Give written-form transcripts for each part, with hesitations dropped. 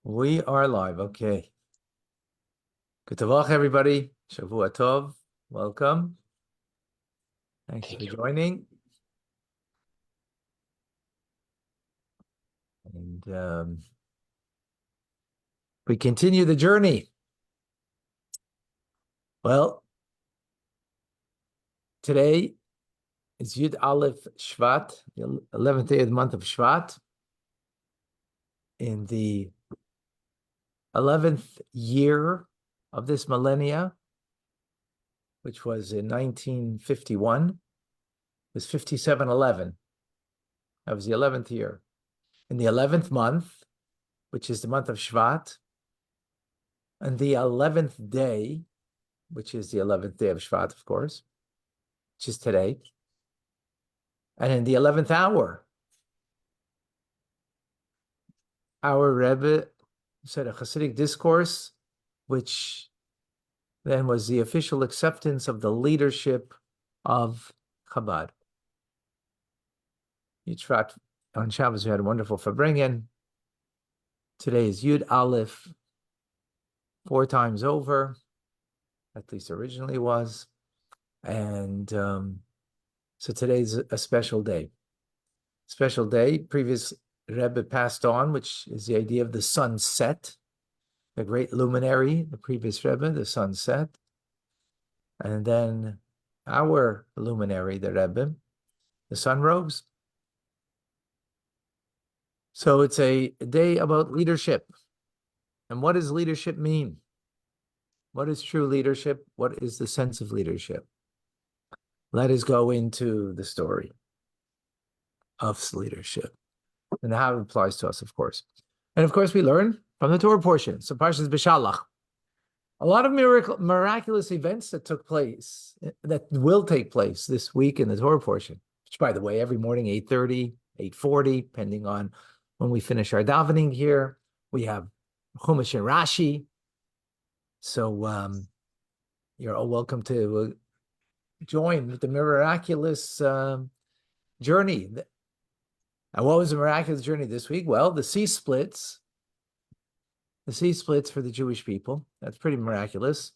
We are live. Okay. Good Tavach, everybody. Shavua Tov. Welcome. Thank you for joining. And we continue the journey. Well, today is Yud Aleph Shvat, the 11th day of the month of Shvat, in the 11th year of this millennia, which was in 1951. It was 5711. That was the 11th year. In the 11th month, which is the month of Shvat, and the 11th day, which is the 11th day of Shvat, of course, which is today, and in the 11th hour, our Rebbe said a Hasidic discourse, which then was the official acceptance of the leadership of Chabad. Yitzhak, on Shabbos, we had a wonderful Farbrengen. Today is Yud Aleph, 4 times over, at least originally was. And so today's a special day. Special day. Previous Rebbe passed on, which is the idea of the sunset. The great luminary, the previous Rebbe, the sunset. And then our luminary, the Rebbe, the sun rose. So it's a day about leadership. And what does leadership mean? What is true leadership? What is the sense of leadership? Let us go into the story of leadership and how it applies to us, of course. And of course, we learn from the Torah portion. So Parshah is Beshalach. A lot of miraculous events that took place, that will take place this week in the Torah portion, which, by the way, every morning, 8:30, 8:40, depending on when we finish our davening here, we have Chumash and Rashi. So you're all welcome to join with the miraculous journey. And what was the miraculous journey this week? Well, the sea splits. The sea splits for the Jewish people. That's pretty miraculous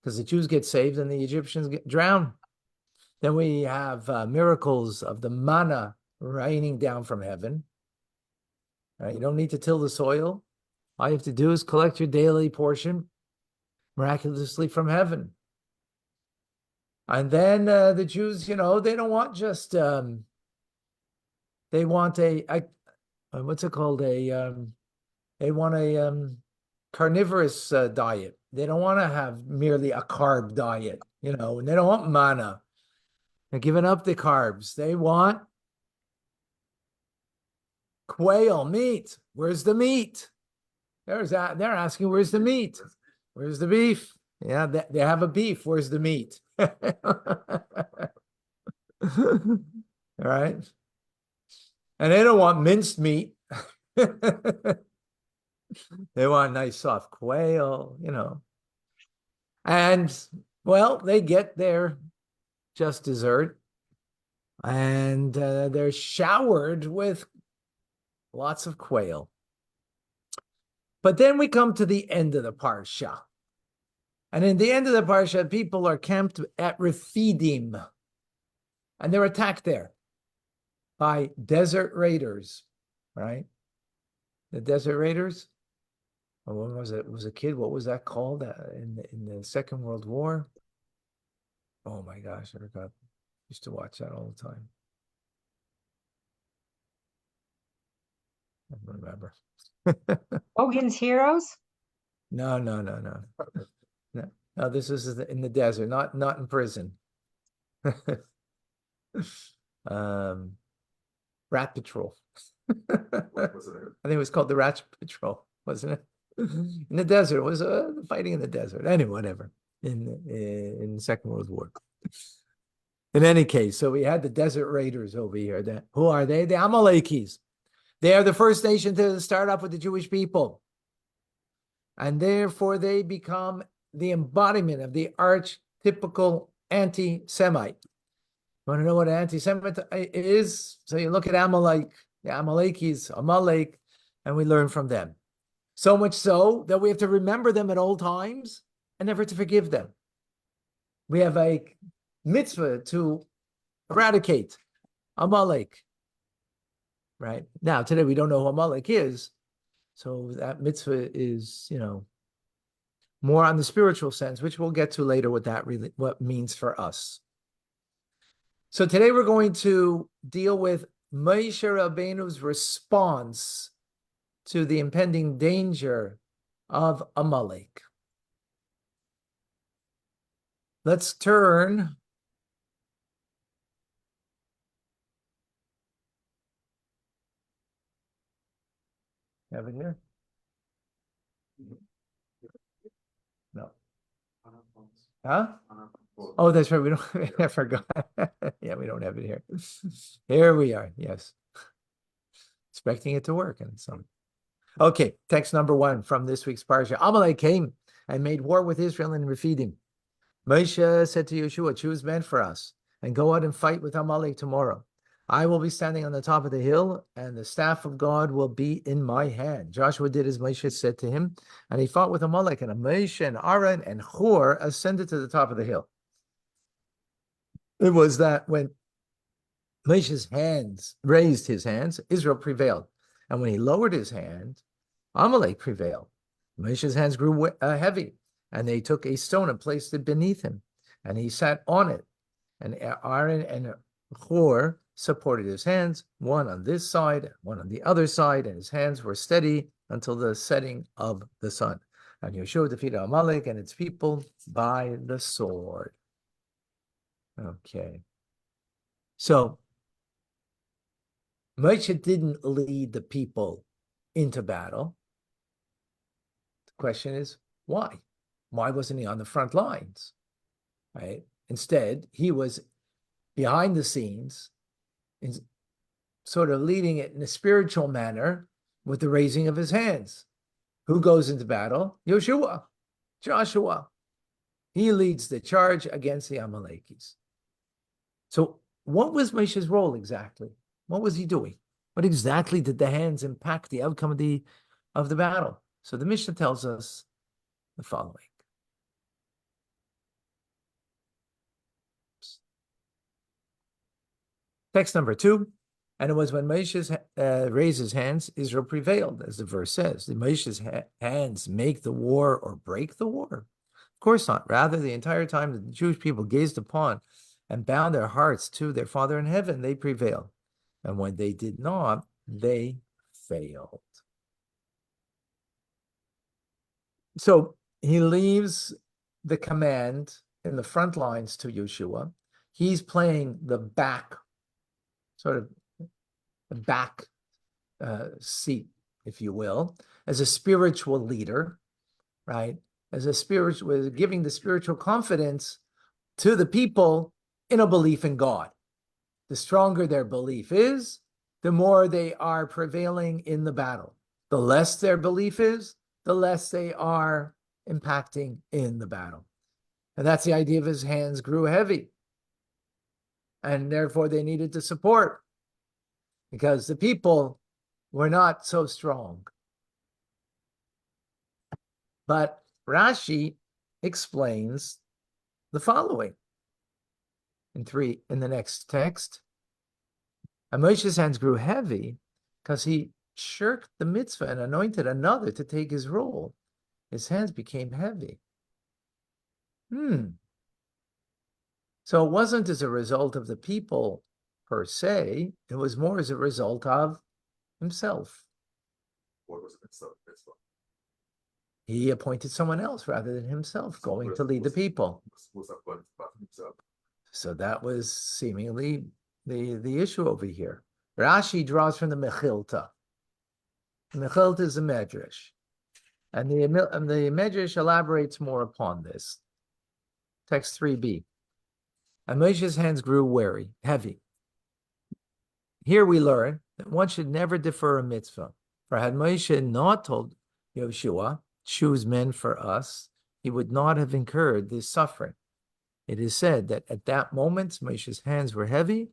because the Jews get saved and the Egyptians get drowned. Then we have miracles of the manna raining down from heaven. Right? You don't need to till the soil. All you have to do is collect your daily portion miraculously from heaven. And then the Jews, they don't want just, they want what's it called? They want a carnivorous diet. They don't want to have merely a carb diet, and they don't want manna. They're giving up the carbs. They want quail, meat. Where's the meat? They're asking, where's the meat? Where's the beef? Yeah, they have a beef. Where's the meat? All right. And they don't want minced meat. They want nice soft quail, And, well, they get their just dessert. And they're showered with lots of quail. But then we come to the end of the Parshah. And in the end of the Parshah, people are camped at Rephidim. And they're attacked there by desert raiders, right? The desert raiders. When was it? It was a kid. What was that called in the Second World War? Oh my gosh, I forgot. Used to watch that all the time. I don't remember. Hogan's Heroes? No. No, this is in the desert, not in prison. Rat Patrol. What was it? I think it was called the Rat Patrol, wasn't it? In the desert. It was fighting in the desert. Anyway, whatever. In the Second World War. In any case, so we had the desert raiders over here. Who are they? The Amalekis. They are the first nation to start off with the Jewish people. And therefore they become the embodiment of the archetypical anti-Semite. You want to know what an anti-Semite is? So you look at Amalek, the Amalekis, Amalek, and we learn from them. So much so that we have to remember them at all times and never to forgive them. We have a mitzvah to eradicate Amalek. Right? Now, today we don't know who Amalek is. So that mitzvah is, more on the spiritual sense, which we'll get to later what means for us. So today we're going to deal with Moshe Rabbeinu's response to the impending danger of Amalek. Let's turn have it here. No. Huh? Oh, that's right. We don't. I forgot. Yeah, we don't have it here. Here we are. Yes, expecting it to work, and some. Okay, text number 1 from this week's Parshah. Amalek came and made war with Israel and Rephidim. Moshe said to Yeshua, "Choose men for us and go out and fight with Amalek tomorrow. I will be standing on the top of the hill, and the staff of God will be in my hand." Joshua did as Moshe said to him, and he fought with Amalek, and Moshe and Aaron and Hur ascended to the top of the hill. It was that when Moshe's hands raised his hands, Israel prevailed. And when he lowered his hand, Amalek prevailed. Moshe's hands grew heavy, and they took a stone and placed it beneath him, and he sat on it. And Aaron and Hur supported his hands, one on this side, one on the other side, and his hands were steady until the setting of the sun. And Yeshua defeated Amalek and its people by the sword. Okay. So Moshe didn't lead the people into battle. The question is, why? Why wasn't he on the front lines? Right? Instead, he was behind the scenes, in sort of leading it in a spiritual manner with the raising of his hands. Who goes into battle? Joshua. He leads the charge against the Amalekis. So what was Moshe's role exactly? What was he doing? What exactly did the hands impact the outcome of the battle? So the Mishnah tells us the following. Text number 2, and it was when Moshe raised his hands, Israel prevailed, as the verse says. Did Moshe's hands make the war or break the war? Of course not. Rather, the entire time that the Jewish people gazed upon and bound their hearts to their Father in heaven, they prevailed. And when they did not, they failed. So he leaves the command in the front lines to Yeshua. He's playing the back, sort of the back seat, if you will, as a spiritual leader, right? As a spiritual, giving the spiritual confidence to the people in a belief in God. The stronger their belief is, the more they are prevailing in the battle. The less their belief is, the less they are impacting in the battle. And that's the idea of his hands grew heavy. And therefore they needed to support because the people were not so strong. But Rashi explains the following in the next text. And Moshe's hands grew heavy because he shirked the mitzvah and anointed another to take his role. His hands became heavy. So it wasn't as a result of the people per se, it was more as a result of himself. What was it? He appointed someone else rather than himself going to lead the people. So that was seemingly the issue over here. Rashi draws from the Mechilta. The Mechilta is a medrash. And the medrash elaborates more upon this. Text 3b. And Moshe's hands grew heavy. Here we learn that one should never defer a mitzvah. For had Moshe not told Yeshua, choose men for us, he would not have incurred this suffering. It is said that at that moment, Moshe's hands were heavy,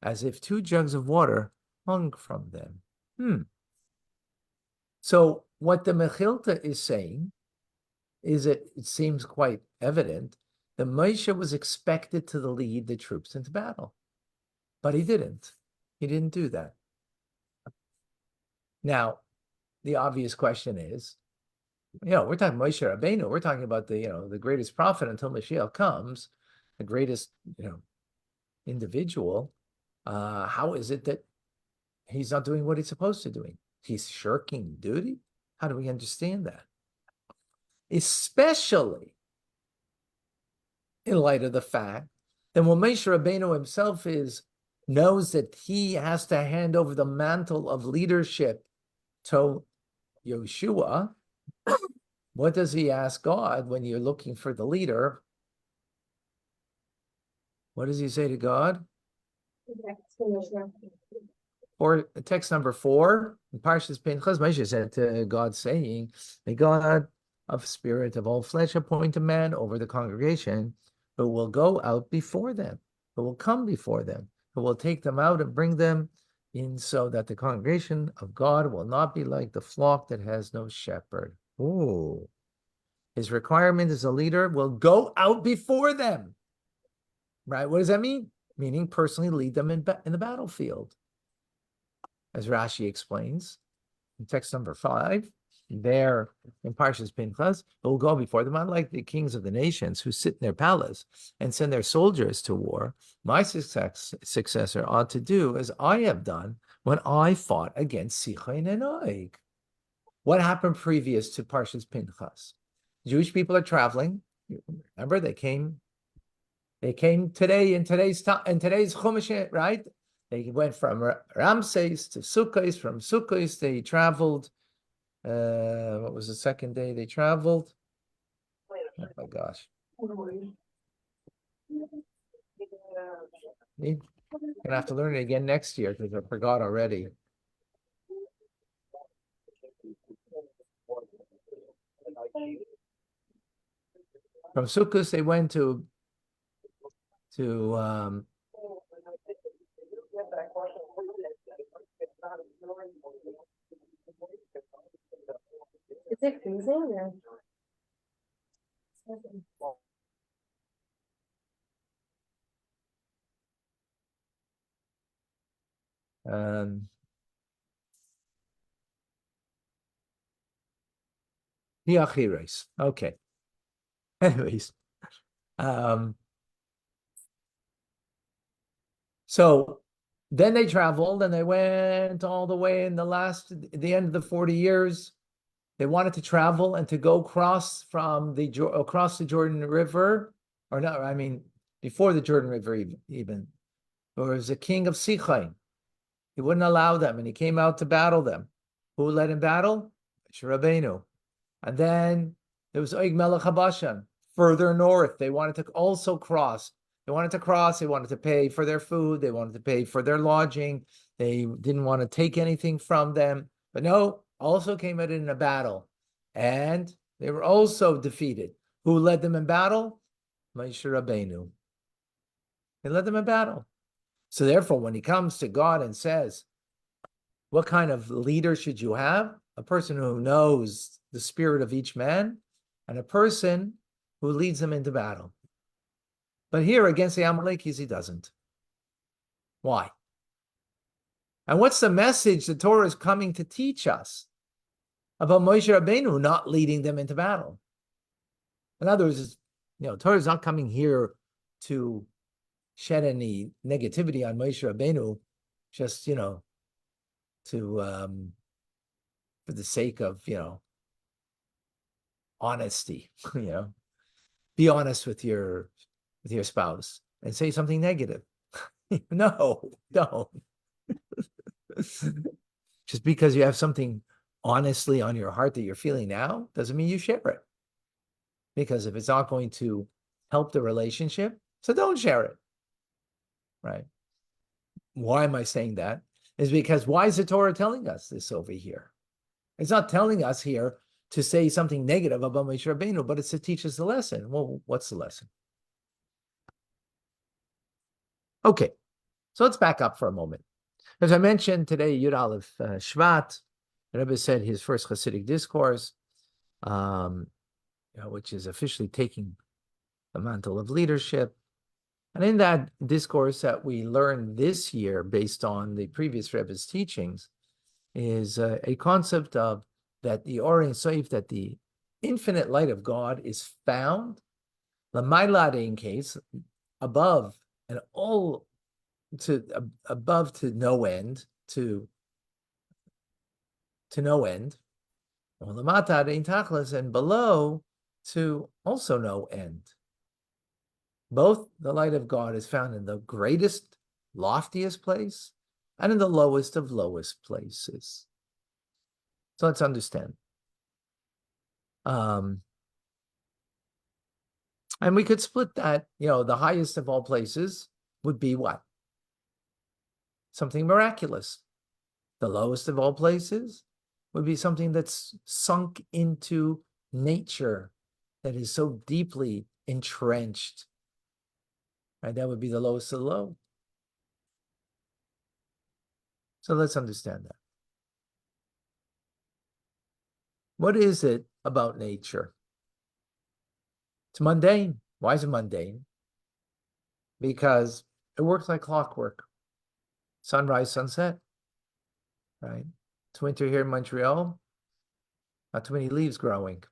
as if 2 jugs of water hung from them. So what the Mechilta is saying is it seems quite evident that Moshe was expected to lead the troops into battle, but he didn't. He didn't do that. Now, the obvious question is, we're talking Moshe Rabbeinu. We're talking about the greatest prophet until Mashiach comes, the greatest, individual. How is it that he's not doing what he's supposed to doing? He's shirking duty? How do we understand that? Especially in light of the fact that when Moshe Rabbeinu himself knows that he has to hand over the mantle of leadership to Yeshua, what does he ask God when you're looking for the leader? What does he say to God? Or text number 4, in Parshas Pinchas, Moshe said to God, saying, "May God of spirit of all flesh appoint a man over the congregation who will go out before them, who will come before them, who will take them out and bring them in, so that the congregation of God will not be like the flock that has no shepherd." Ooh. His requirement as a leader will go out before them. Right? What does that mean? Meaning personally lead them in the battlefield. As Rashi explains in text number 5, there in Parshas Pinchas, it will go before them, unlike the kings of the nations who sit in their palace and send their soldiers to war. My successor ought to do as I have done when I fought against Sichon and Og. What happened previous to Parshas Pinchas? Jewish people are traveling. Remember, they came today in today's Chumash, right? They went from Ramses to Sukkos. From Sukkos, they traveled. What was the second day they traveled? Oh my gosh. You're gonna have to learn it again next year because I forgot already. From Sukkos, they went to Is it freezing or? Yachiris. Okay. Anyways, so then they traveled and they went all the way in the end of the 40 years. They wanted to travel and to go across the Jordan River, or no, I mean, before the Jordan River even. There was a king of Sichon. He wouldn't allow them, and he came out to battle them. Who led in battle? Rabbeinu. And then there was Og Melech HaBashan, further north. They wanted to also cross. They wanted to pay for their food. They wanted to pay for their lodging. They didn't want to take anything from them. But no, also came out in a battle. And they were also defeated. Who led them in battle? Moshe Rabbeinu. He led them in battle. So therefore, when he comes to God and says, what kind of leader should you have? A person who knows the spirit of each man, and a person who leads them into battle. But here against the Amalekis, he doesn't. Why? And what's the message the Torah is coming to teach us about Moshe Rabbeinu not leading them into battle? In other words, Torah is not coming here to shed any negativity on Moshe Rabbeinu, just, for the sake of, honesty, be honest with your spouse and say something negative. No, don't. Just because you have something honestly on your heart that you're feeling now doesn't mean you share it. Because if it's not going to help the relationship, so don't share it. Right? Why am I saying that? Is because why is the Torah telling us this over here? It's not telling us here to say something negative about Moshe Rabbeinu, but it's to teach us the lesson. Well, what's the lesson? Okay, so let's back up for a moment. As I mentioned today, Yud Aleph Shvat, The Rebbe said his first Hasidic discourse, which is officially taking the mantle of leadership. And in that discourse that we learned this year, based on the previous Rebbe's teachings, is a concept of that the Or Ein Sof, that the infinite light of God is found, l'maila in case, above and all to above to no end, to no end, and below to also no end. Both the light of God is found in the greatest, loftiest place and in the lowest of lowest places. So let's understand. And we could split that, the highest of all places would be what? Something miraculous. The lowest of all places would be something that's sunk into nature, that is so deeply entrenched. Right? That would be the lowest of the low. So let's understand that. What is it about nature? It's mundane. Why is it mundane? Because it works like clockwork. Sunrise, sunset, right? It's winter here in Montreal. Not too many leaves growing.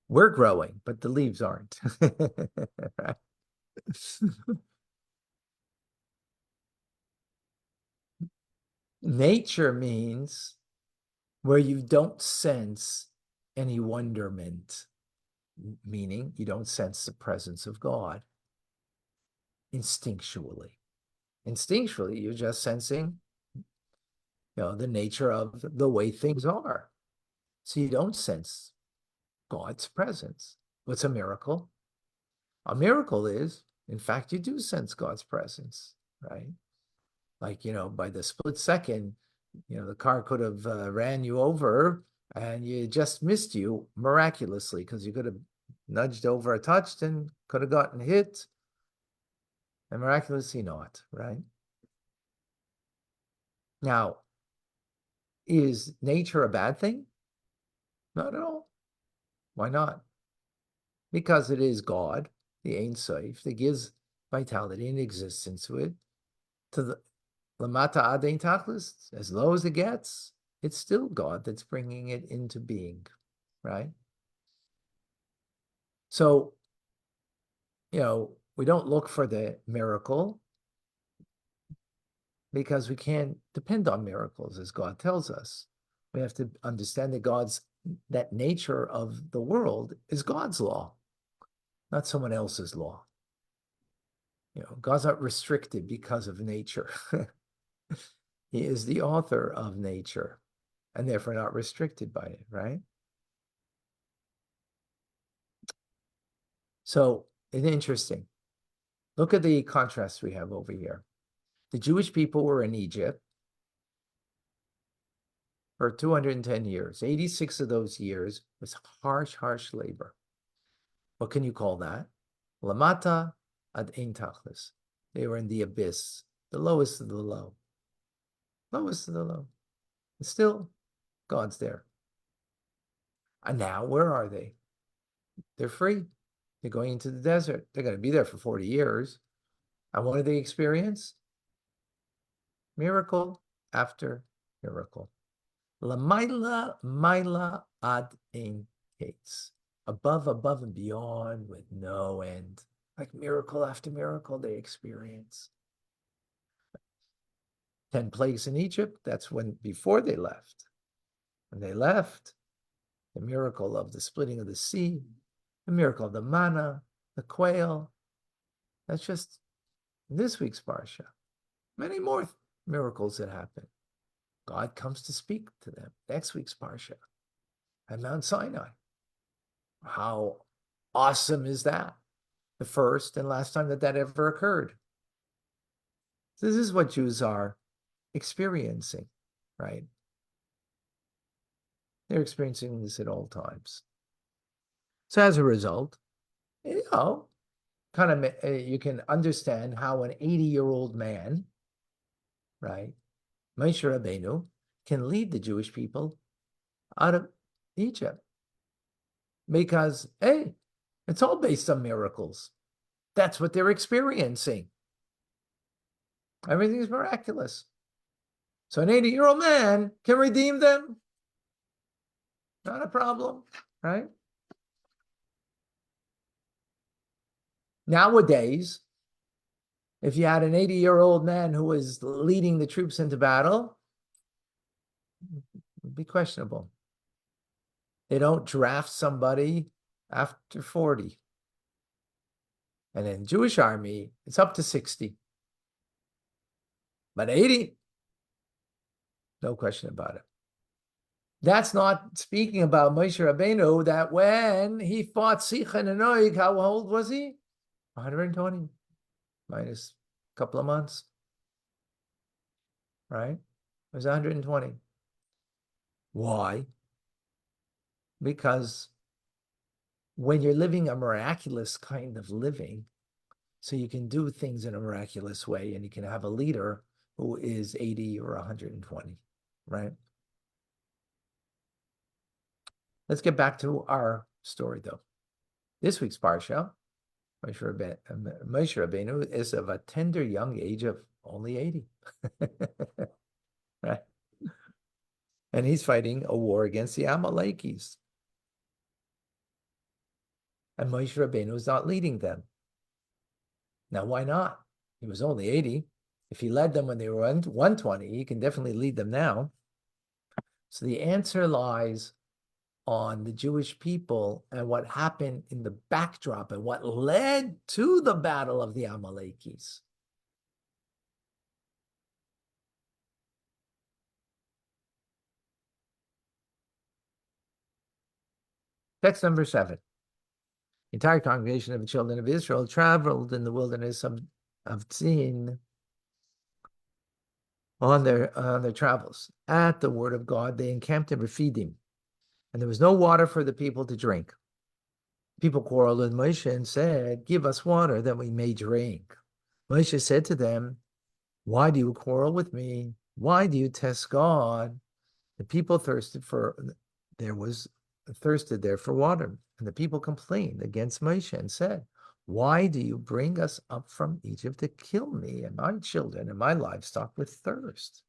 We're growing, but the leaves aren't. Right? Nature means where you don't sense any wonderment, meaning you don't sense the presence of God instinctually. Instinctually, you're just sensing, the nature of the way things are. So you don't sense God's presence. What's a miracle? A miracle is, in fact, you do sense God's presence, right? Like, by the split second, the car could have ran you over and you just missed you miraculously because you could have nudged over a touch and could have gotten hit, and miraculously not, right? Now, is nature a bad thing? Not at all. Why not? Because it is God, the Ein Sof, that gives vitality and existence to it. To the Lamata Ad Ein Tachlis, as low as it gets, it's still God that's bringing it into being, right? So, we don't look for the miracle because we can't depend on miracles, as God tells us. We have to understand that nature of the world is God's law, not someone else's law. God's not restricted because of nature. He is the author of nature and therefore not restricted by it, right? So it's interesting. Look at the contrast we have over here. The Jewish people were in Egypt for 210 years. 86 of those years was harsh, harsh labor. What can you call that? Lamata ad ein tachlis. They were in the abyss, the lowest of the low. Lowest of the low. And still, God's there. And now, where are they? They're free. They're going into the desert. They're going to be there for 40 years. And what do they experience? Miracle after miracle. Lamaila, maila ad ein kates. Above, above, and beyond with no end. Like miracle after miracle they experience. 10 plagues in Egypt, that's before they left. When they left, the miracle of the splitting of the sea, the miracle of the manna, the quail. That's just this week's Parshah. Many more miracles that happen. God comes to speak to them. Next week's Parshah at Mount Sinai. How awesome is that? The first and last time that ever occurred. This is what Jews are experiencing, right? They're experiencing this at all times. So as a result, you can understand how an 80-year-old man, right, Moshe Rabbeinu, can lead the Jewish people out of Egypt. Because, hey, it's all based on miracles. That's what they're experiencing. Everything's miraculous. So an 80-year-old man can redeem them. Not a problem, right? Nowadays, if you had an 80-year-old man who was leading the troops into battle, it would be questionable. They don't draft somebody after 40. And in Jewish army, it's up to 60. But 80, no question about it. That's not speaking about Moshe Rabbeinu, that when he fought Sichon and Oig, how old was he? 120, minus a couple of months. Right? It was 120. Why? Because when you're living a miraculous kind of living, so you can do things in a miraculous way, and you can have a leader who is 80 or 120, right? Let's get back to our story, though. This week's Parshah, Moshe Rabbeinu is of a tender young age of only 80, right? And he's fighting a war against the Amalekis. And Moshe Rabbeinu is not leading them. Now, why not? He was only 80. If he led them when they were 120, he can definitely lead them now. So the answer lies on the Jewish people and what happened in the backdrop and what led to the battle of the Amalekis. Text number 7. The entire congregation of the children of Israel traveled in the wilderness of Tzin on their travels. At the word of God, they encamped in Rephidim, and there was no water for the people to drink. People quarreled with Moshe and said, "Give us water that we may drink." Moshe said to them, "Why do you quarrel with me? Why do you test God?" The people thirsted there for water, and the people complained against Moshe and said, "Why do you bring us up from Egypt to kill me and my children and my livestock with thirst?"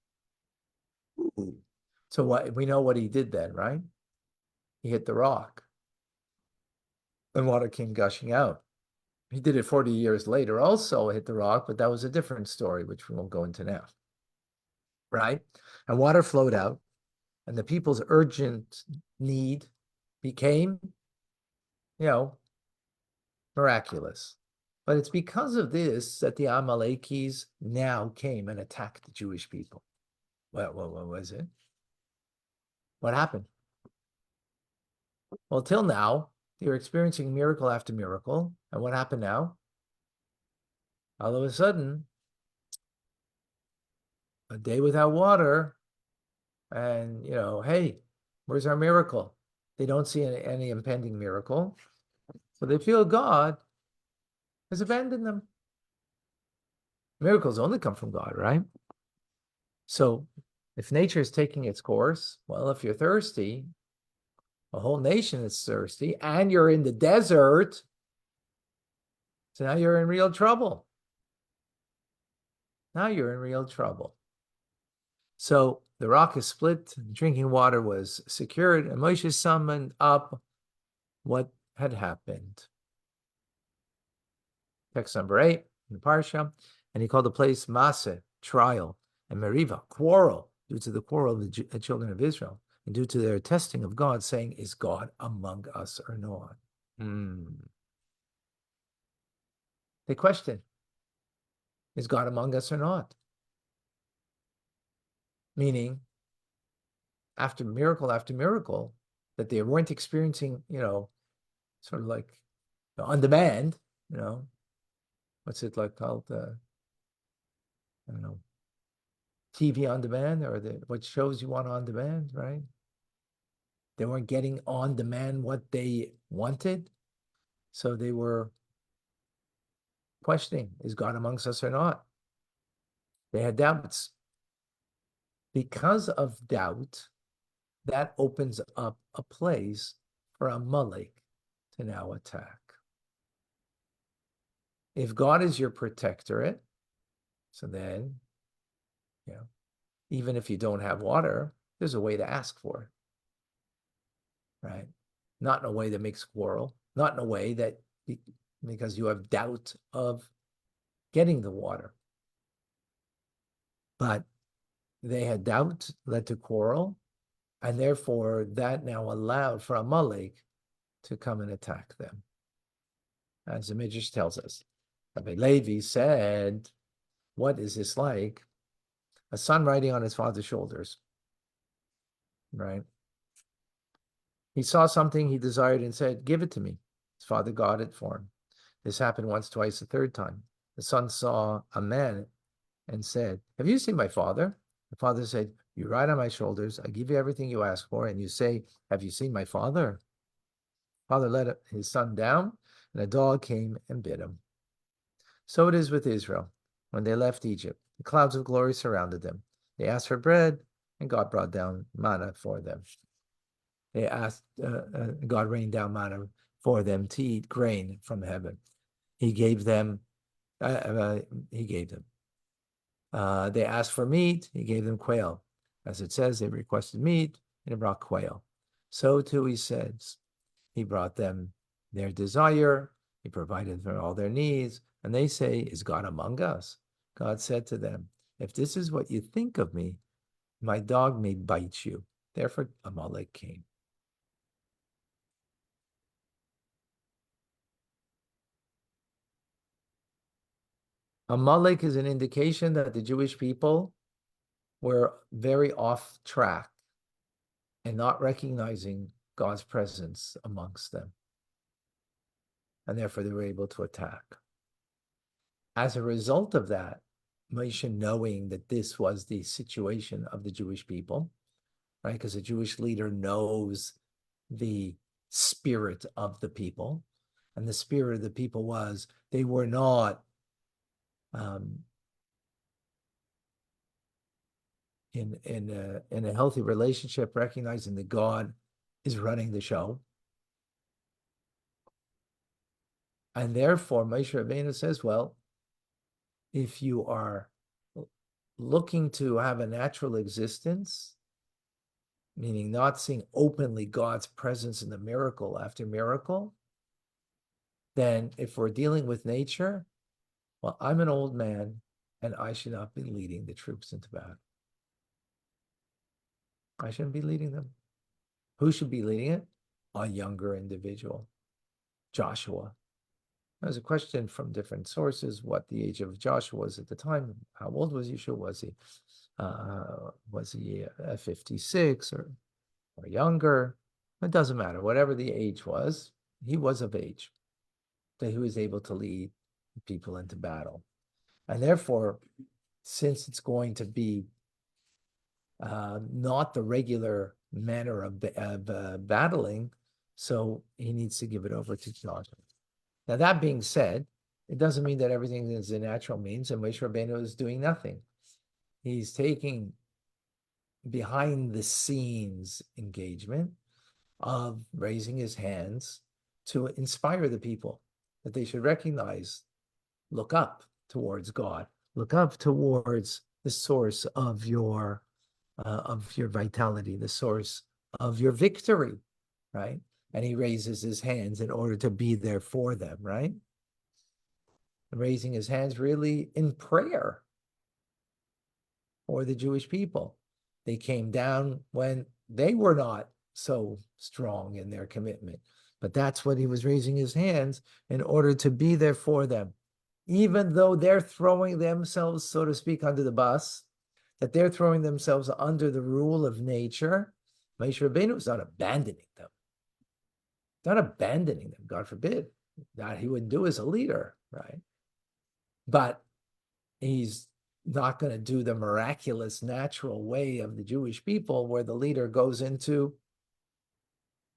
Ooh. So we know what he did then, right? He hit the rock, and water came gushing out. He did it 40 years later, also hit the rock, but that was a different story, which we won't go into now, right? And water flowed out, and the people's urgent need became, miraculous. But it's because of this that the Amalekis now came and attacked the Jewish people. What was it? What happened? Well, till now, they were experiencing miracle after miracle. And what happened now? All of a sudden, a day without water, and, hey, where's our miracle? They don't see any impending miracle. So they feel God has abandoned them. Miracles only come from God, right? So if nature is taking its course, well, if you're thirsty, a whole nation is thirsty, and you're in the desert, so now you're in real trouble. Now you're in real trouble. So the rock is split, drinking water was secured, and Moshe summoned up what had happened. Text number 8 in the Parshah, and he called the place Maseh, trial, and Meriva, quarrel, due to the quarrel of the children of Israel, and due to their testing of God, saying, "Is God among us or not?" They question, is God among us or not? Meaning, after miracle, that they weren't experiencing, sort of like on demand, what's it like called? I don't know, TV on demand, or what shows you want on demand, right? They weren't getting on demand what they wanted. So they were questioning, is God amongst us or not? They had doubts. because of doubt, that opens up a place for Amalek to now attack. If God is your protectorate, so then, even if you don't have water, there's a way to ask for it, right? Not in a way that makes quarrel, not in a way that because you have doubt of getting the water. But they had doubt, led to quarrel, and therefore that now allowed for Amalek to come and attack them. As the Midrash tells us, Rabbi Levi said, what is this like? A son riding on his father's shoulders, right? He saw something he desired and said, give it to me. His father got it for him. This happened once, twice, a third time. The son saw a man and said, have you seen my father? The father said, you ride on my shoulders, I give you everything you ask for, and you say, have you seen my father? Father let his son down, and a dog came and bit him. So it is with Israel. When they left Egypt, the clouds of glory surrounded them. They asked for bread, and God brought down manna for them. They asked, God rained down manna for them to eat grain from heaven. He gave them. They asked for meat. He gave them quail. As it says, they requested meat, and he brought quail. So too, he says, he brought them their desire. He provided for all their needs. And they say, is God among us? God said to them, if this is what you think of me, my dog may bite you. Therefore, Amalek came. Amalek is an indication that the Jewish people were very off track and not recognizing God's presence amongst them. And therefore, they were able to attack. As a result of that, Moshe, knowing that this was the situation of the Jewish people, right? Because a Jewish leader knows the spirit of the people. And the spirit of the people was, they were not in a healthy relationship, recognizing that God is running the show. And therefore, Moshe Rabbeinu says, well, if you are looking to have a natural existence, meaning not seeing openly God's presence in the miracle after miracle, then if we're dealing with nature, well, I'm an old man and I should not be leading the troops into battle. I shouldn't be leading them. Who should be leading it? A younger individual, Joshua. There's a question from different sources what the age of Joshua was at the time. How old was Yeshua? Was he 56 or younger? It doesn't matter. Whatever the age was, he was of age that he was able to lead people into battle. And therefore, since it's going to be not the regular manner of battling, so he needs to give it over to Joshua. Now, that being said, it doesn't mean that everything is a natural means, and Moshe Rabbeinu is doing nothing. He's taking behind the scenes engagement of raising his hands to inspire the people that they should recognize, look up towards God, look up towards the source of your vitality, the source of your victory, right? And he raises his hands in order to be there for them, right? Raising his hands really in prayer for the Jewish people. They came down when they were not so strong in their commitment. But that's what he was raising his hands in order to be there for them. Even though they're throwing themselves, so to speak, under the bus, that they're throwing themselves under the rule of nature, Moshe Rabbeinu is not abandoning them. Not abandoning them, God forbid. That he would do as a leader, right? But he's not going to do the miraculous, natural way of the Jewish people where the leader goes into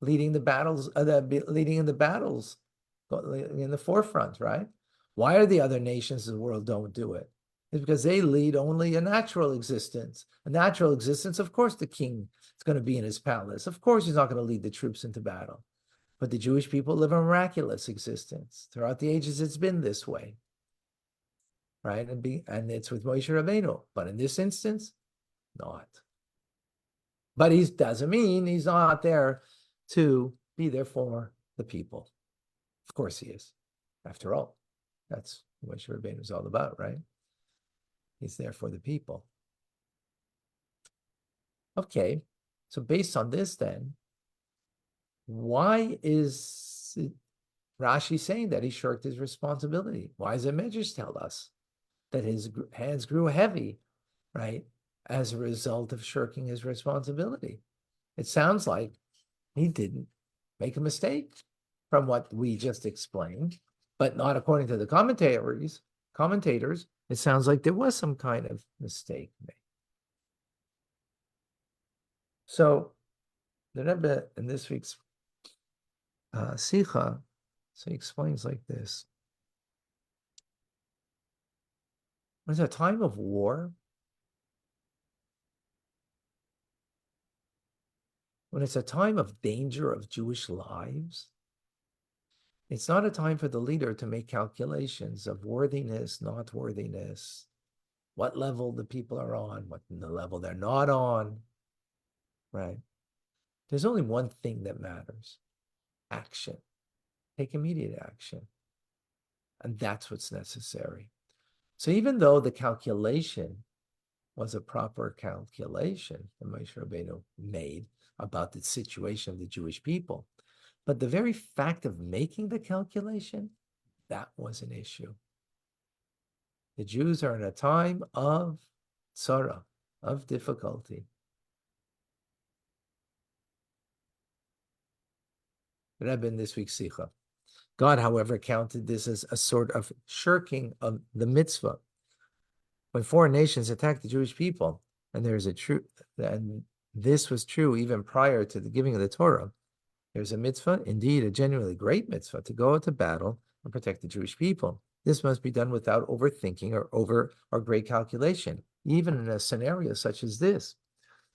leading the battles, leading in the battles, in the forefront, right? Why are the other nations of the world don't do it? is because they lead only a natural existence. A natural existence, of course, the king is going to be in his palace. Of course, he's not going to lead the troops into battle. But the Jewish people live a miraculous existence. Throughout the ages, it's been this way. Right? And it's with Moshe Rabbeinu. But in this instance, not. But he doesn't mean he's not there to be there for the people. Of course he is. After all, that's what Moshe Rabbeinu is all about, right? He's there for the people. Okay, so based on this then, why is Rashi saying that he shirked his responsibility? Why does the Medrash tell us that his hands grew heavy, right, as a result of shirking his responsibility? It sounds like he didn't make a mistake from what we just explained, but not according to the commentators. It sounds like there was some kind of mistake made. So the Rebbe in this week's Sikha, so he explains like this. When it's a time of war, when it's a time of danger of Jewish lives, it's not a time for the leader to make calculations of worthiness, not worthiness, what level the people are on, what the level they're not on, right? There's only one thing that matters: action. Take immediate action. And that's what's necessary. So even though the calculation was a proper calculation that Moshe Rabbeinu made about the situation of the Jewish people, but the very fact of making the calculation, that was an issue. The Jews are in a time of tzara, of difficulty. Rabbi in this week's Sikha. God, however, counted this as a sort of shirking of the mitzvah. When foreign nations attacked the Jewish people, and and this was true even prior to the giving of the Torah, there's a mitzvah, indeed a genuinely great mitzvah, to go into battle and protect the Jewish people. This must be done without overthinking or great calculation. Even in a scenario such as this,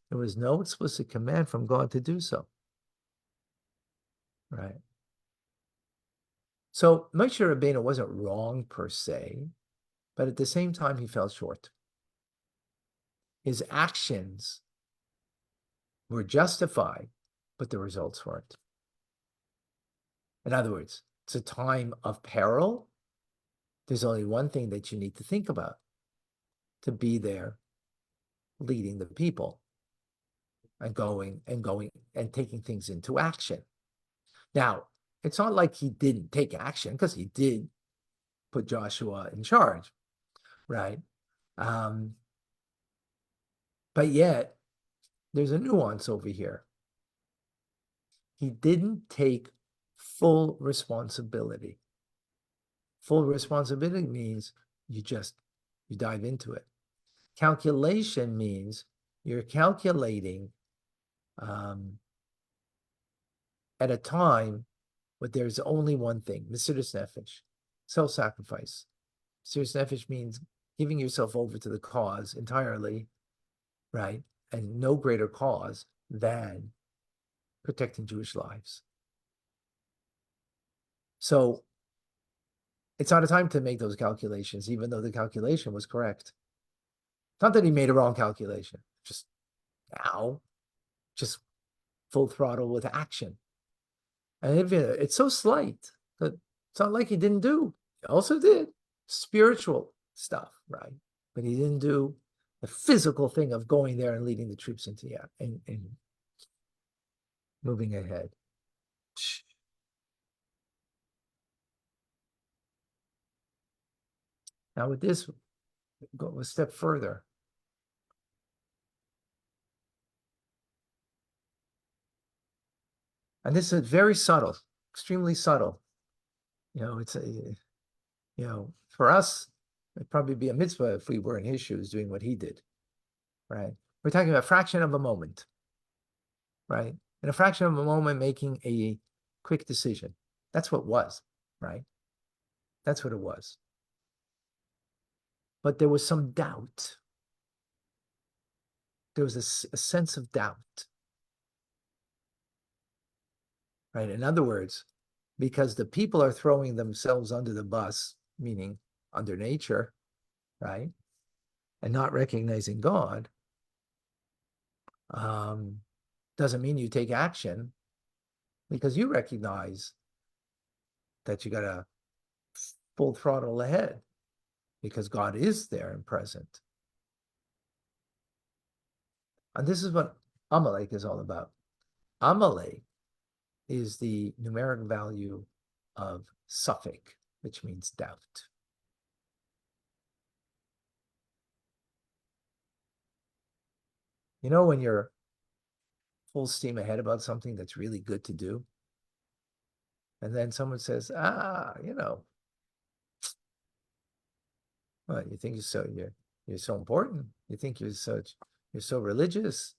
there was no explicit command from God to do so. Right? So Moshe Rabbeinu wasn't wrong per se, but at the same time, he fell short. His actions were justified, but the results weren't. In other words, it's a time of peril. There's only one thing that you need to think about: to be there leading the people and going and taking things into action. Now, it's not like he didn't take action, because he did put Joshua in charge, right? But yet, there's a nuance over here. He didn't take full responsibility. Full responsibility means you dive into it. Calculation means you're calculating at a time but there's only one thing: Mesiras Nefesh, self-sacrifice. Mesiras Nefesh means giving yourself over to the cause entirely, right? And no greater cause than protecting Jewish lives. So it's not a time to make those calculations, even though the calculation was correct. Not that he made a wrong calculation, just now, just full throttle with action. And it's so slight that it's not like he didn't do. He also did spiritual stuff, right? But he didn't do the physical thing of going there and leading the troops into and moving ahead. Now with this, go a step further. And this is very subtle, extremely subtle. It's for us, it'd probably be a mitzvah if we were in his shoes doing what he did, right? We're talking about a fraction of a moment, right? In a fraction of a moment, making a quick decision. That's what it was, right? That's what it was. but there was some doubt. There was a sense of doubt, right? In other words, because the people are throwing themselves under the bus, meaning under nature, right? And not recognizing God, doesn't mean you take action, because you recognize that you got to full throttle ahead because God is there and present. And this is what Amalek is all about. Amalek is the numeric value of suffix, which means doubt. You know, when you're full steam ahead about something that's really good to do, and then someone says, you know, well, you think you're so important. You think you're so religious.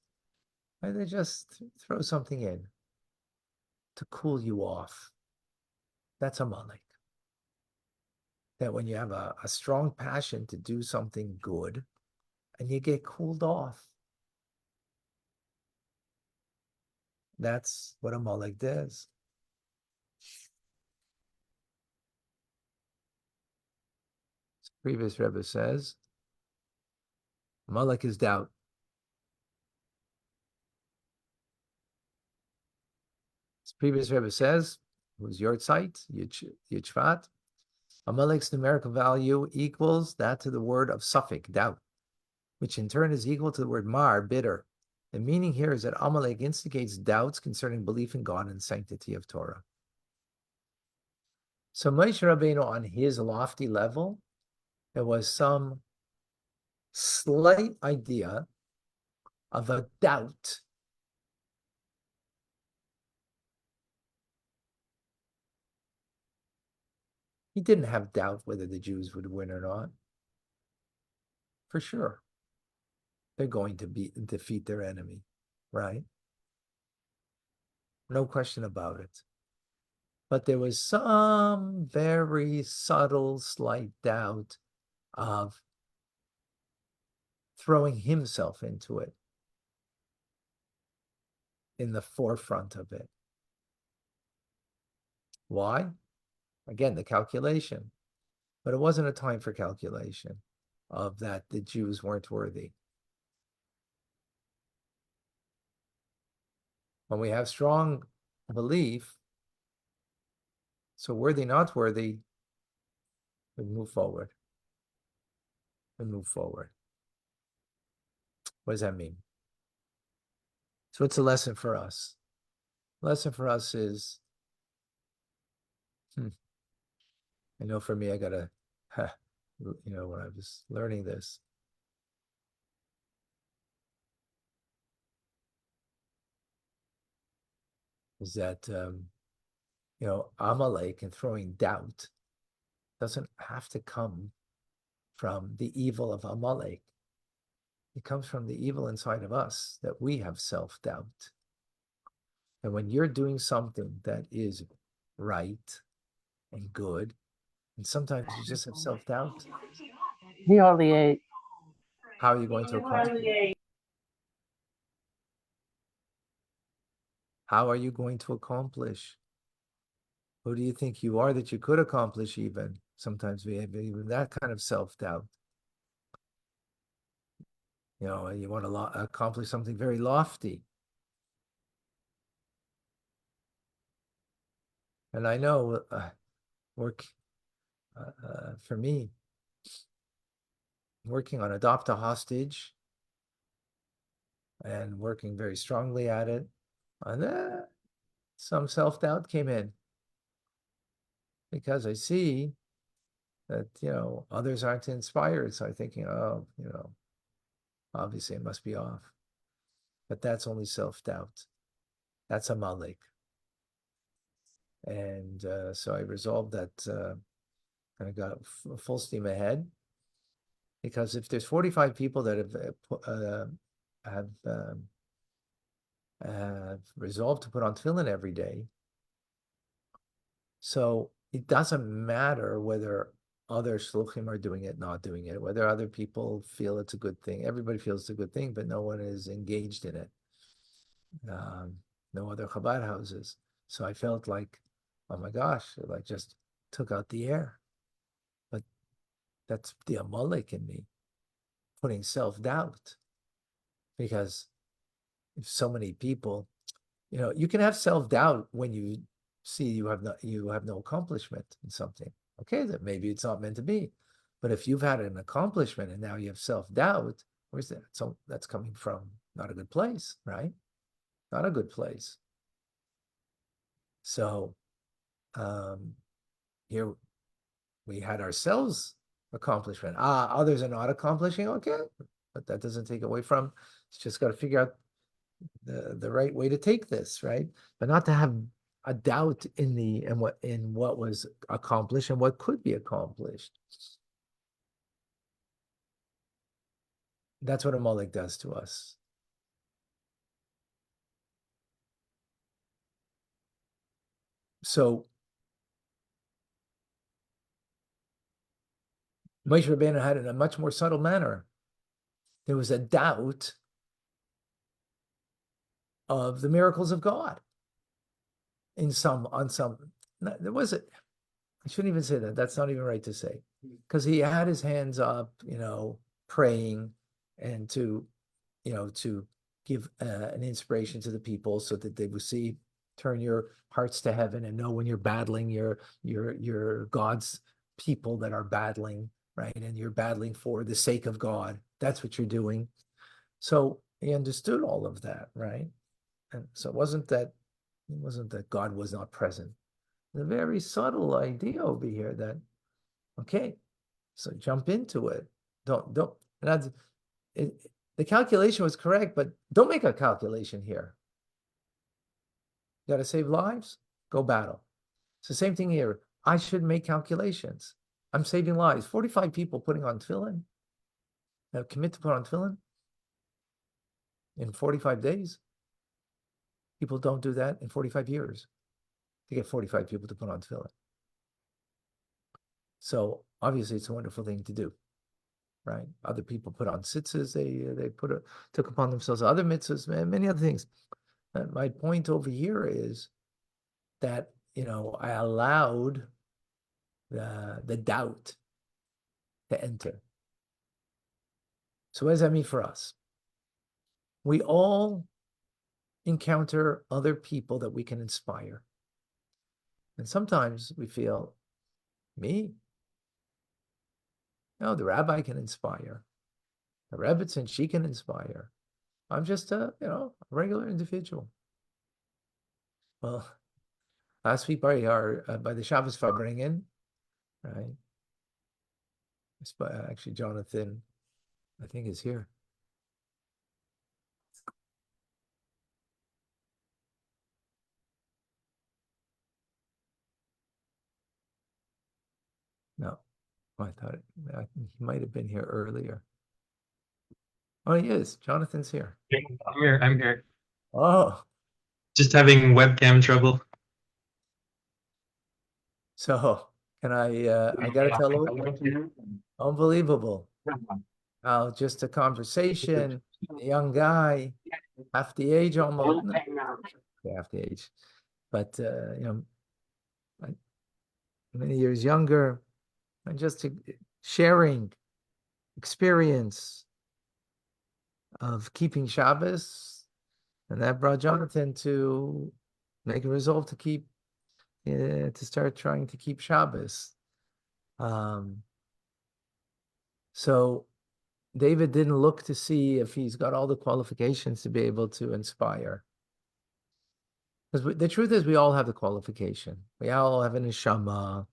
And they just throw something in to cool you off. That's Amalek. That when you have a strong passion to do something good and you get cooled off, that's what Amalek does. Previous Rebbe says, Amalek is doubt. Previous Rebbe says, who's your site, Yitzhvat, Amalek's numerical value equals that to the word of suffix, doubt, which in turn is equal to the word mar, bitter. The meaning here is that Amalek instigates doubts concerning belief in God and sanctity of Torah. So Moshe Rabbeinu, on his lofty level, there was some slight idea of a doubt. He didn't have doubt whether the Jews would win or not. For sure. They're going to defeat their enemy, right? No question about it. But there was some very subtle, slight doubt of throwing himself into it, in the forefront of it. Why? Again, the calculation. But it wasn't a time for calculation of that the Jews weren't worthy. When we have strong belief, so worthy, not worthy, we move forward. We move forward. What does that mean? So it's a lesson for us. Lesson for us is, I know for me, I gotta, when I was learning this, is that, Amalek and throwing doubt doesn't have to come from the evil of Amalek. It comes from the evil inside of us, that we have self-doubt. And when you're doing something that is right and good, and sometimes you just have self-doubt, He hardly ate. how are you going to accomplish it? How are you going to accomplish? Who do you think you are that you could accomplish even? Sometimes we have even that kind of self-doubt. You want to accomplish something very lofty. And I know for me, working on Adopt a Hostage and working very strongly at it, and some self-doubt came in because I see that, others aren't inspired. So I'm thinking, obviously it must be off. But that's only self-doubt. That's Amalek. And so I resolved that I got full steam ahead, because if there's 45 people that have resolved to put on tefillin every day, so it doesn't matter whether other shluchim are doing it, not doing it, whether other people feel it's a good thing. Everybody feels it's a good thing, but no one is engaged in it. No other Chabad houses. So I felt like, oh my gosh, it like just took out the air. But that's the Amalek in me, putting self-doubt. Because if so many people, you can have self-doubt when you see you have no accomplishment in something. Okay, that maybe it's not meant to be. But if you've had an accomplishment and now you have self-doubt, where's that? So that's coming from not a good place, right? Not a good place. So here we had ourselves accomplishment. Others are not accomplishing, okay, but that doesn't take away from, it's just got to figure out the right way to take this, right? But not to have a doubt in what was accomplished and what could be accomplished. That's what Amalek does to us. So Moshe Rabbeinu had it in a much more subtle manner. There was a doubt of the miracles of God. There was it. I shouldn't even say that. That's not even right to say, because he had his hands up, praying, and to give an inspiration to the people so that they would see, turn your hearts to heaven and know when you're battling your God's people that are battling, right? And you're battling for the sake of God. That's what you're doing. So he understood all of that, right? And so it wasn't that God was not present. The very subtle idea over here that, okay, so jump into it. Don't. The calculation was correct, but don't make a calculation here. You got to save lives, go battle. It's the same thing here. I should make calculations. I'm saving lives. 45 people putting on tefillin. Now commit to put on tefillin in 45 days. People don't do that in 45 years to get 45 people to put on tefillin. So obviously it's a wonderful thing to do, right? Other people put on tzitzis, they took upon themselves other mitzvahs, many other things. My point over here is that, I allowed the doubt to enter. So what does that mean for us? We all encounter other people that we can inspire. And sometimes we feel, me? No, the rabbi can inspire. The Rebbitzin, she can inspire. I'm just a regular individual. Well, last week by the Shabbos Farbringen, right? Actually, Jonathan, I think, is here. No, I thought he might have been here earlier. Oh, he is. Jonathan's here. I'm here. Oh, Just having webcam trouble. so can I gotta tell you, unbelievable. Just a conversation, a young guy, half the age almost, half the age, but many years younger, and just sharing experience of keeping Shabbos, and that brought Jonathan to make a resolve to start trying to keep Shabbos. So David didn't look to see if he's got all the qualifications to be able to inspire. Because the truth is, we all have the qualification. We all have an neshama.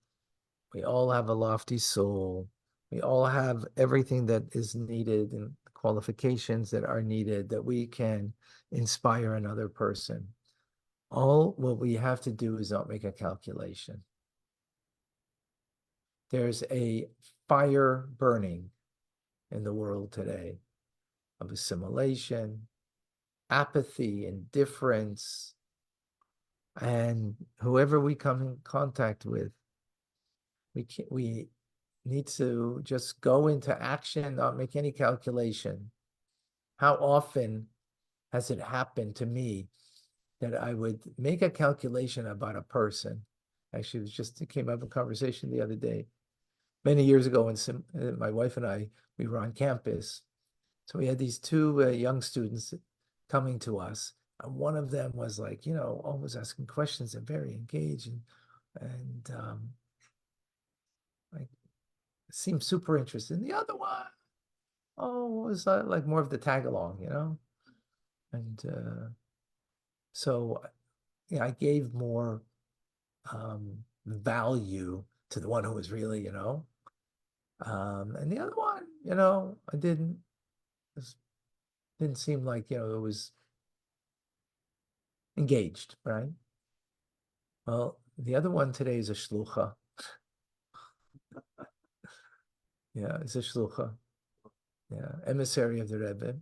We all have a lofty soul. We all have everything that is needed and qualifications that are needed that we can inspire another person. All what we have to do is not make a calculation. There's a fire burning in the world today of assimilation, apathy, indifference, and whoever we come in contact with, we need to just go into action, not make any calculation. How often has it happened to me that I would make a calculation about a person? Actually, it came up in conversation the other day. Many years ago, when my wife and I, we were on campus. So we had these two young students coming to us. And one of them was like, always asking questions and very engaged and like seemed super interested. And the other one, was like more of the tag along, And so I gave more value to the one who was really, and the other one, I didn't. It didn't seem like, it was engaged, right? Well, the other one today is a shlucha. Yeah, it's a shlucha. Yeah, emissary of the Rebbe.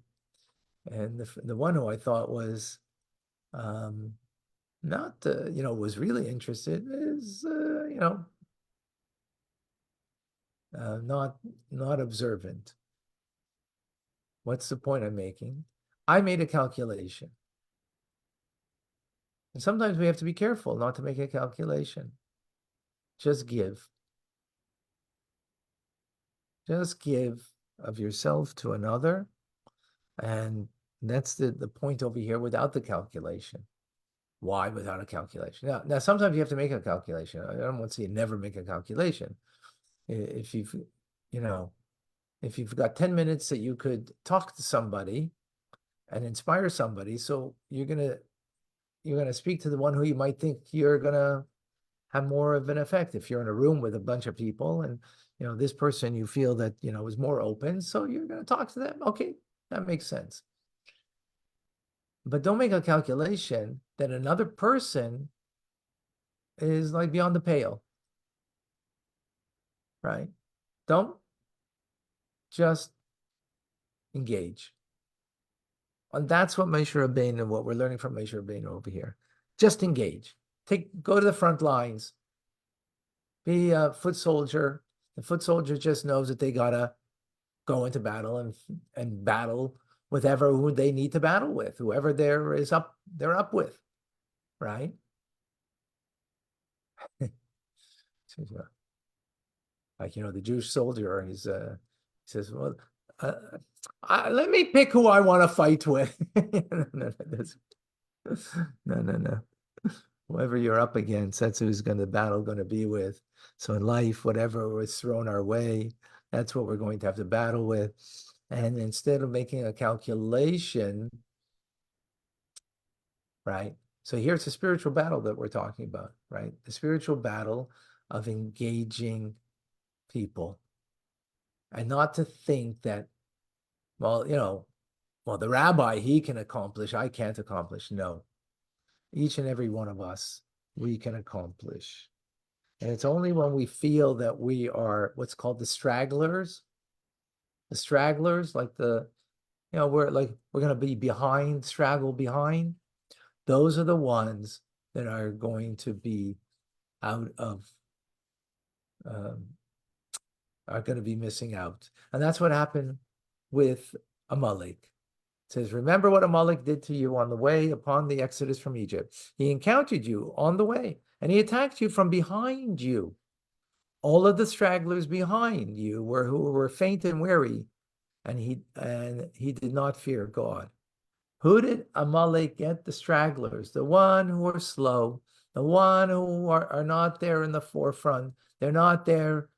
And the one who I thought was not, was really interested is, not observant. What's the point I'm making? I made a calculation. And sometimes we have to be careful not to make a calculation. Just give. Just give of yourself to another. And that's the point over here without the calculation. Why without a calculation? Now sometimes you have to make a calculation. I don't want to say you never make a calculation. If you've got 10 minutes that you could talk to somebody and inspire somebody, so you're gonna speak to the one who you might think you're gonna have more of an effect. If you're in a room with a bunch of people and this person you feel that is more open, so you're gonna talk to them. Okay, that makes sense. But don't make a calculation that another person is like beyond the pale, right? Don't just engage. And that's what Moshe Rabbeinu, what we're learning from Moshe Rabbeinu over here. Just engage. Go to the front lines. Be a foot soldier. The foot soldier just knows that they gotta go into battle and battle with who they need to battle with, whoever they're up with, right? Like the Jewish soldier, he says, "Well, let me pick who I want to fight with." No. Whoever you're up against, that's who's the battle going to be with. So in life, whatever was thrown our way, that's what we're going to have to battle with. And instead of making a calculation, right? So here's the spiritual battle that we're talking about, right? The spiritual battle of engaging people. And not to think that, well, the rabbi, he can accomplish, I can't accomplish. No. Each and every one of us, we can accomplish. And it's only when we feel that we are what's called the stragglers, like we're going to be behind, straggle behind. Those are the ones that are going to be out of, are going to be missing out. And that's what happened with Amalek. It says, remember what Amalek did to you on the way upon the exodus from Egypt. He encountered you on the way, and he attacked you from behind you. All of the stragglers behind you who were faint and weary, and he did not fear God. Who did Amalek get? The stragglers, the one who are slow, the one who are not there in the forefront. They're not there,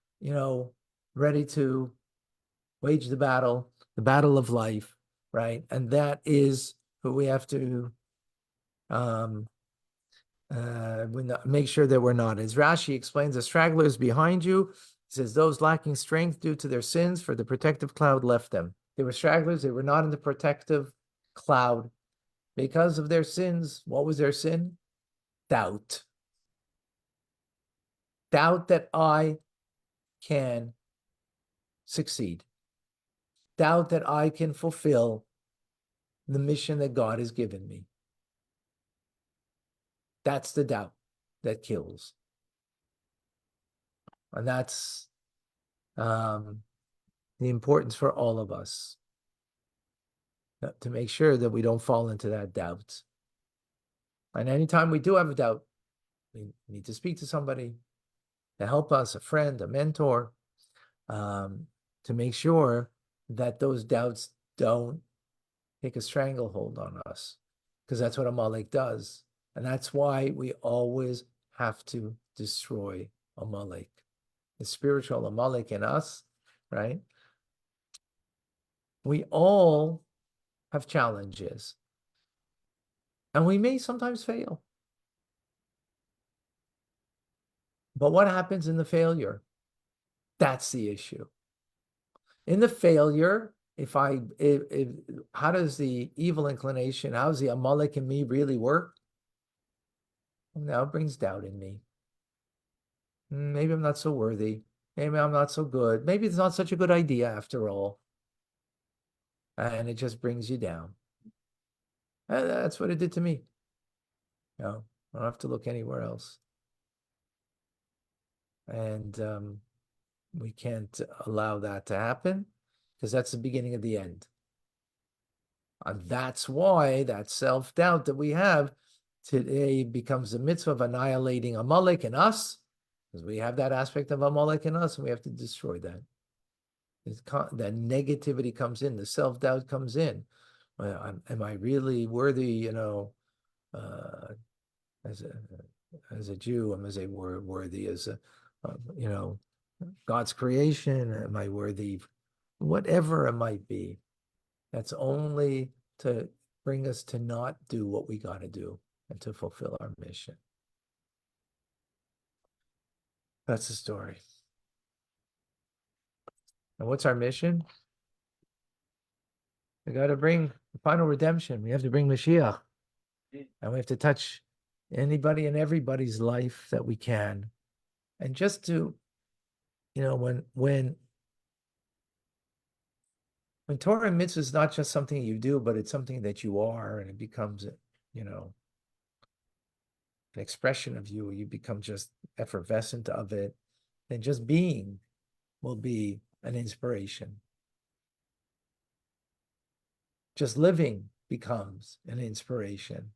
ready to wage the battle of life, right? And that is who we have to make sure that we're not. As Rashi explains, the stragglers behind you, he says, those lacking strength due to their sins, for the protective cloud left them. They were stragglers. They were not in the protective cloud because of their sins. What was their sin? Doubt. Doubt that I can succeed. Doubt that I can fulfill the mission that God has given me. That's the doubt that kills. And that's the importance for all of us to make sure that we don't fall into that doubt. And anytime we do have a doubt, we need to speak to somebody to help us, a friend, a mentor, to make sure that those doubts don't take a stranglehold on us, because that's what Amalek does. And that's why we always have to destroy Amalek, the spiritual Amalek in us, right? We all have challenges, and we may sometimes fail. But what happens in the failure? That's the issue. In the failure, how does the evil inclination, how does the Amalek in me really work? Well, now it brings doubt in me. Maybe I'm not so worthy. Maybe I'm not so good. Maybe it's not such a good idea after all. And it just brings you down. And that's what it did to me. No, I don't have to look anywhere else. And we can't allow that to happen, because that's the beginning of the end. And that's why that self-doubt that we have today becomes the mitzvah of annihilating Amalek in us, because we have that aspect of Amalek in us, and we have to destroy that. That negativity comes in, the self-doubt comes in. Am I really worthy, as a Jew, am I worthy as God's creation? Am I worthy? Whatever it might be, that's only to bring us to not do what we got to do and to fulfill our mission. That's the story. And what's our mission? We got to bring the final redemption. We have to bring Mashiach. And we have to touch anybody and everybody's life that we can. And just to, when Torah and mitzvah is not just something you do, but it's something that you are, and it becomes, an expression of you. You become just effervescent of it. Then just being will be an inspiration. Just living becomes an inspiration.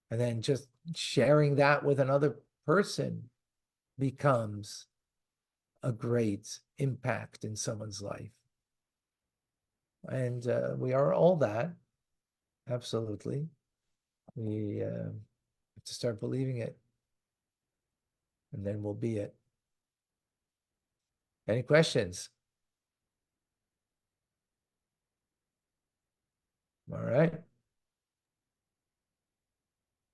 And then just sharing that with another person becomes a great impact in someone's life. And we are all that, absolutely. We have to start believing it, and then we'll be it. Any questions? All right.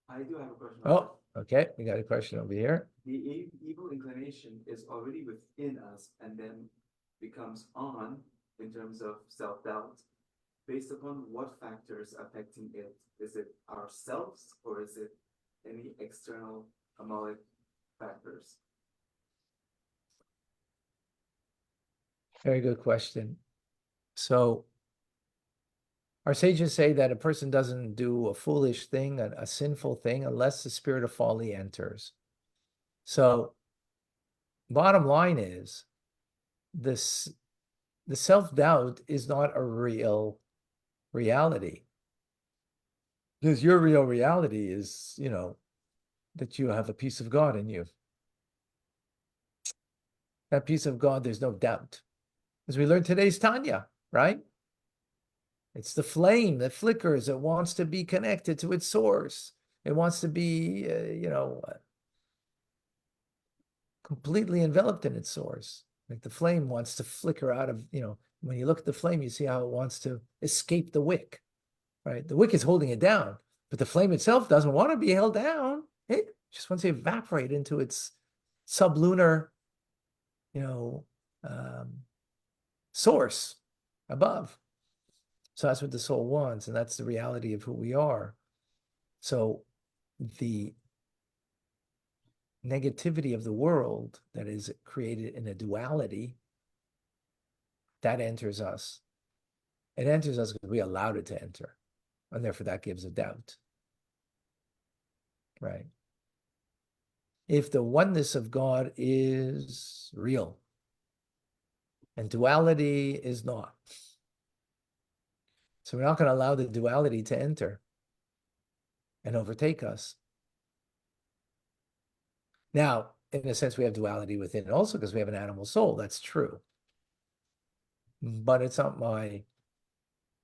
I do have a question. Oh, okay. We got a question over here. The evil inclination is already within us and then becomes on in terms of self-doubt. Based upon what factors affecting it? Is it ourselves or is it any external Amalek factors? Very good question. So our sages say that a person doesn't do a foolish thing, a sinful thing, unless the spirit of folly enters. So bottom line is, the self-doubt is not a real reality. Because your real reality is, that you have a piece of God in you. That piece of God, there's no doubt. As we learned today's Tanya, right? It's the flame that flickers. It wants to be connected to its source. It wants to be, completely enveloped in its source. Like the flame wants to flicker out of, when you look at the flame, you see how it wants to escape the wick, right? The wick is holding it down, but the flame itself doesn't want to be held down. It just wants to evaporate into its sublunar, source above. So that's what the soul wants, and that's the reality of who we are. So the negativity of the world that is created in a duality, that enters us. It enters us because we allowed it to enter, and therefore that gives a doubt, right? If the oneness of God is real, And duality is not. So we're not going to allow the duality to enter and overtake us. Now, in a sense, we have duality within also because we have an animal soul. That's true. But it's not my,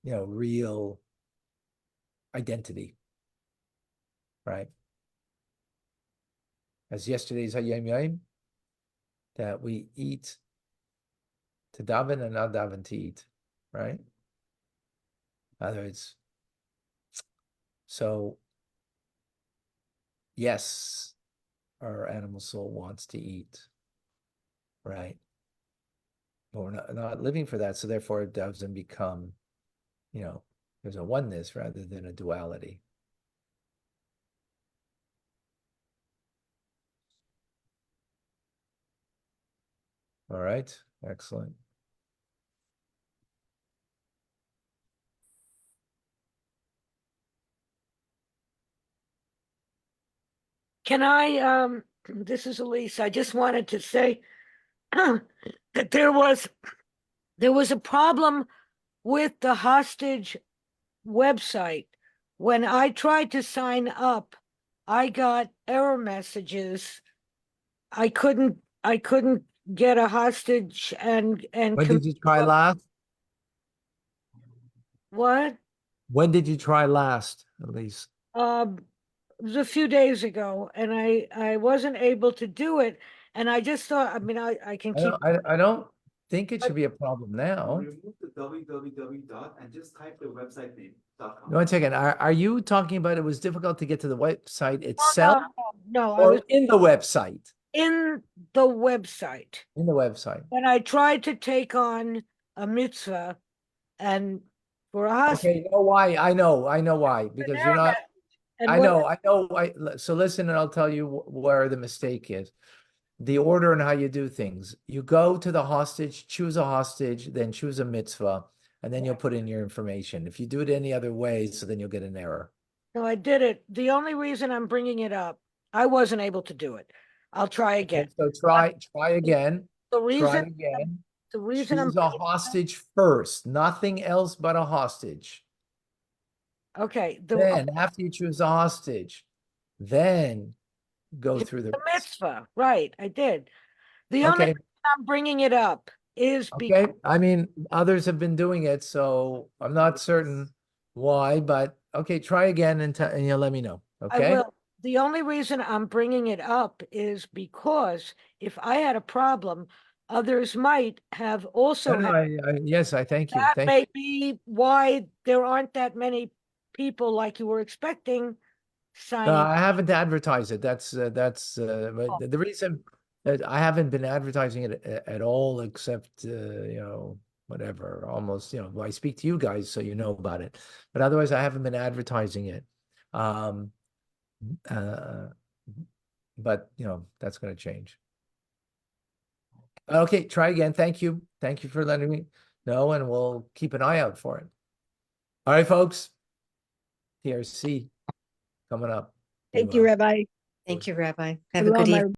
real identity, right? As yesterday's Hayom Yom, that we eat to daven and not daven to eat, right? In other words, so yes, our animal soul wants to eat, right? But we're not living for that, so therefore it doesn't become, there's a oneness rather than a duality. All right, excellent. Can I, this is Elise, I just wanted to say that there was a problem with the hostage website. When I tried to sign up, I got error messages. I couldn't get a hostage and When did you try last? what? When did you try last, Elise? It was a few days ago, and I wasn't able to do it. And I just thought, I mean, I can keep. I don't think it should be a problem now. Remove the www dot and just type the website name .com. One second. Are you talking about it was difficult to get to the website itself No, I or was in the website? in the website. In the website. When I tried to take on a mitzvah and for a hostage. Okay, you know why? I know why. Because you're not. And I know. So listen, and I'll tell you where the mistake is. The order and how you do things. You go to the hostage, choose a hostage, then choose a mitzvah, and then you'll put in your information. If you do it any other way, so then you'll get an error. No, I did it. The only reason I'm bringing it up, I wasn't able to do it. I'll try again. Okay, so try again. The Try reason, again. the reason I'm Choose a hostage first, nothing else but a hostage. okay. Then after you choose a hostage, then go through the the mitzvah, right? I did. The only Okay. reason I'm bringing it up is because Okay. I mean, others have been doing it, so I'm not certain why, but okay, try again and you'll let me know. I Okay. will. The only reason I'm bringing it up is because if I had a problem, others might have also No, had. yes, I thank you. That Thank may be why there aren't that many people like you were expecting No, signing. I haven't advertised it. That's but the reason that I haven't been advertising it at all, except whatever, almost I speak to you guys, so you know about it. But otherwise, I haven't been advertising it. But that's going to change. Okay, try again. Thank you for letting me know, and we'll keep an eye out for it. All right, folks. TRC coming up. Be Thank you, well. Rabbi. Thank you, Rabbi. Have a Hello, good my evening.